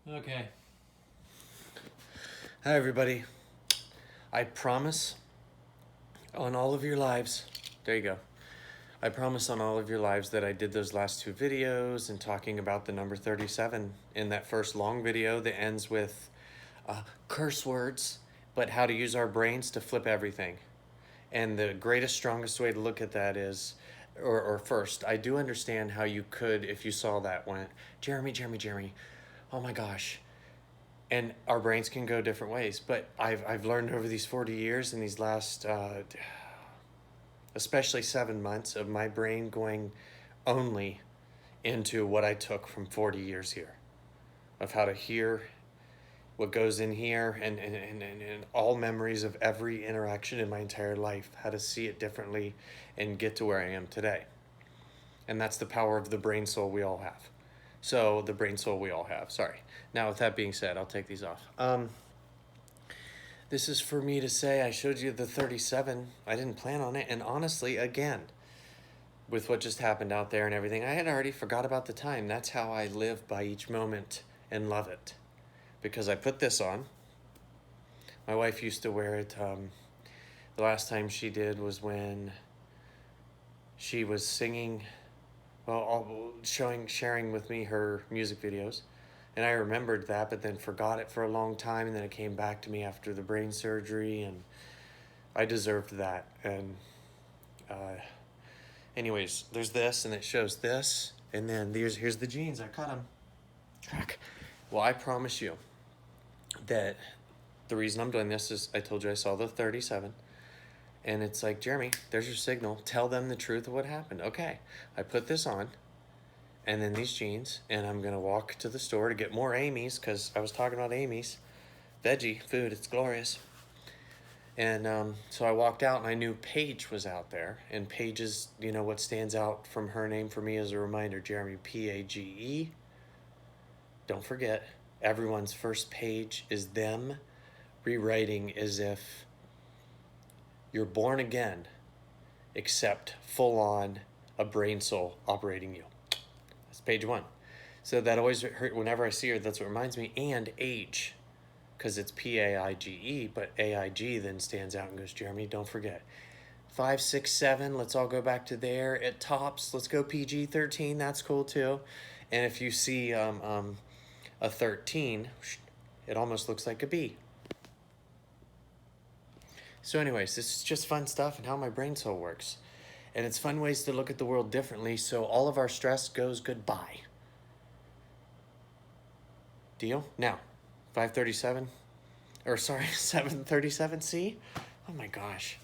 Okay. Hi, everybody. I promise on all of your lives, there you go. I promise on all of your lives that I did those last two videos and talking about the number 37 in that first long video that ends with curse words, but how to use our brains to flip everything. And the greatest, strongest way to look at that is, or first, I do understand how you could, if you saw that, went, Jeremy, oh my gosh, and our brains can go different ways. But I've learned over these 40 years and these last, especially 7 months of my brain going only into what I took from 40 years here, of how to hear what goes in here and all memories of every interaction in my entire life, how to see it differently and get to where I am today. And that's the power of the brain soul we all have. So the brain soul we all have, sorry. Now with that being said, I'll take these off. This is for me to say I showed you the 37. I didn't plan on it. And honestly, again, with what just happened out there and everything, I had already forgot about the time. That's how I live by each moment and love it. Because I put this on. My wife used to wear it. The last time she did was when she was singing, well, sharing with me her music videos. And I remembered that, but then forgot it for a long time. And then it came back to me after the brain surgery, and I deserved that. And anyways, there's this, and it shows this. And then here's the jeans. I cut them. Well, I promise you that the reason I'm doing this is I told you I saw the 37. And it's like, Jeremy, there's your signal. Tell them the truth of what happened. Okay, I put this on. And then these jeans, and I'm gonna walk to the store to get more Amy's, because I was talking about Amy's veggie food. It's glorious. And so I walked out, and I knew Paige was out there. And Paige is, you know, what stands out from her name for me as a reminder, Jeremy, Page. Don't forget, everyone's first page is them rewriting as if you're born again, except full on a brain soul operating you. That's page one. So that always hurt whenever I see her. That's what reminds me. And age, because it's Paige, but AIG then stands out and goes, Jeremy, don't forget. 5, 6, 7. Let's all go back to there. At tops, let's go PG-13. That's cool too. And if you see a 13, it almost looks like a B. So anyways, this is just fun stuff and how my brain cell works. And it's fun ways to look at the world differently, so all of our stress goes goodbye. Deal? Now, 537, or sorry, 737, see? Oh my gosh,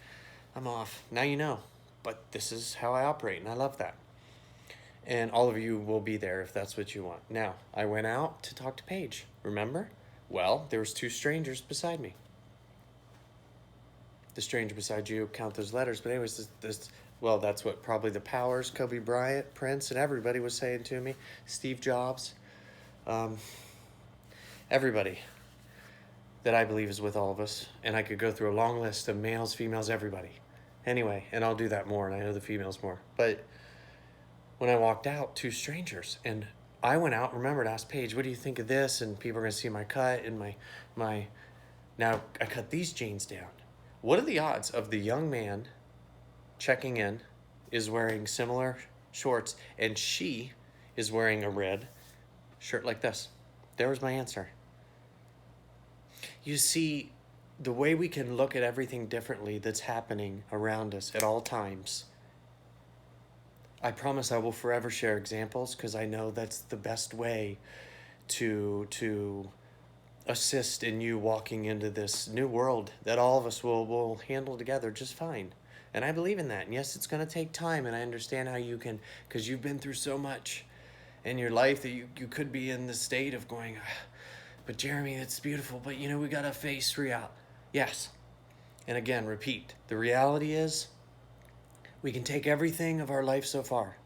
I'm off. Now you know, but this is how I operate, and I love that. And all of you will be there if that's what you want. Now, I went out to talk to Paige, remember? Well, there was 2 strangers beside me. The stranger beside you, count those letters, but anyways, well, that's what probably the Powers, Kobe Bryant, Prince, and everybody was saying to me. Steve Jobs. Everybody that I believe is with all of us. And I could go through a long list of males, females, everybody. Anyway, and I'll do that more, and I know the females more. But when I walked out, 2 strangers. And I went out, remember, to ask Paige, what do you think of this? And people are going to see my cut and my... Now, I cut these jeans down. What are the odds of the young man checking in is wearing similar shorts and she is wearing a red shirt like this? There was my answer. You see, the way we can look at everything differently that's happening around us at all times. I promise I will forever share examples, because I know that's the best way to assist in you walking into this new world that all of us will handle together just fine. And I believe in that. And yes, it's going to take time, and I understand how you can, because you've been through so much in your life that you could be in the state of going, but Jeremy, it's beautiful, but you know, we got to face reality. Yes. And again, repeat. The reality is we can take everything of our life so far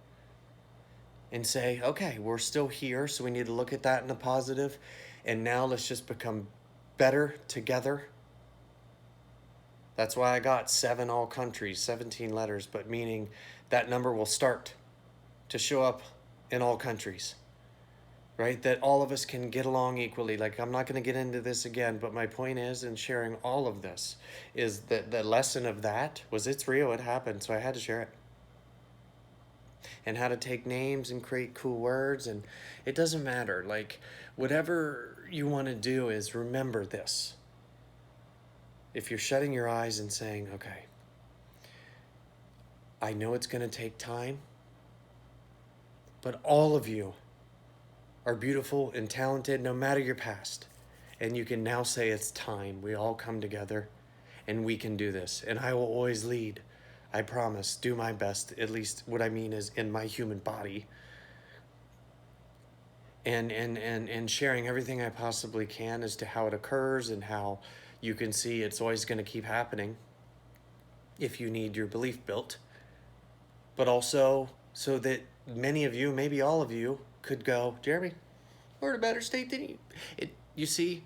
and say, okay, we're still here, so we need to look at that in the positive. And now let's just become better together. That's why I got 7 all countries, 17 letters, but meaning that number will start to show up in all countries. right? That all of us can get along equally. Like, I'm not going to get into this again, but my point is, in sharing all of this, is that the lesson of that was it's real, it happened, so I had to share it. And how to take names and create cool words, and it doesn't matter. Like, whatever you want to do is remember this. If you're shutting your eyes and saying, okay, I know it's going to take time, but all of you are beautiful and talented no matter your past. And you can now say it's time. We all come together and we can do this. And I will always lead. I promise, do my best, at least what I mean is in my human body. And sharing everything I possibly can as to how it occurs and how you can see it's always going to keep happening if you need your belief built. But also so that many of you, maybe all of you, could go, Jeremy, we're in a better state than you. You see,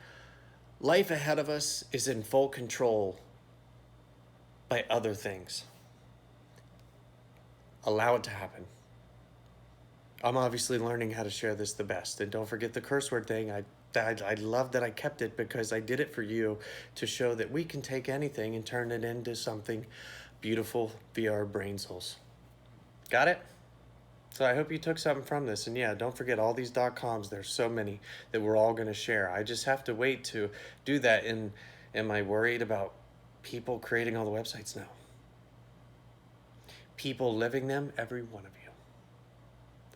life ahead of us is in full control by other things. Allow it to happen. I'm obviously learning how to share this the best. And don't forget the curse word thing. I love that I kept it because I did it for you to show that we can take anything and turn it into something beautiful via our brain souls. Got it? So I hope you took something from this. And yeah, don't forget all these .coms. There's so many that we're all going to share. I just have to wait to do that. And am I worried about people creating all the websites? No. People living them, every one of you.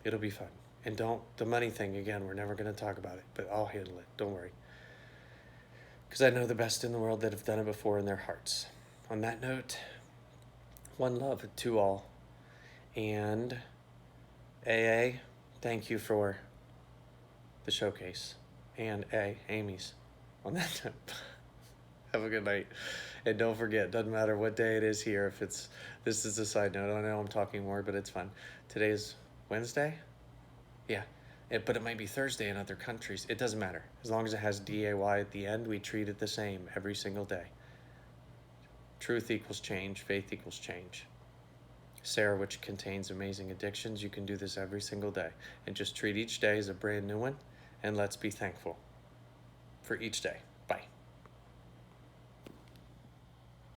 It'll be fun. And the money thing, again, we're never going to talk about it, but I'll handle it. Don't worry. Because I know the best in the world that have done it before in their hearts. On that note, one love to all. And AA, thank you for the showcase. And Amy's. On that note, have a good night. And don't forget, doesn't matter what day it is here. This is a side note. I know I'm talking more, but it's fun. Today is Wednesday? Yeah. But it might be Thursday in other countries. It doesn't matter. As long as it has DAY at the end, we treat it the same every single day. Truth equals change. Faith equals change. Sarah, which contains amazing addictions, you can do this every single day. And just treat each day as a brand new one. And let's be thankful for each day.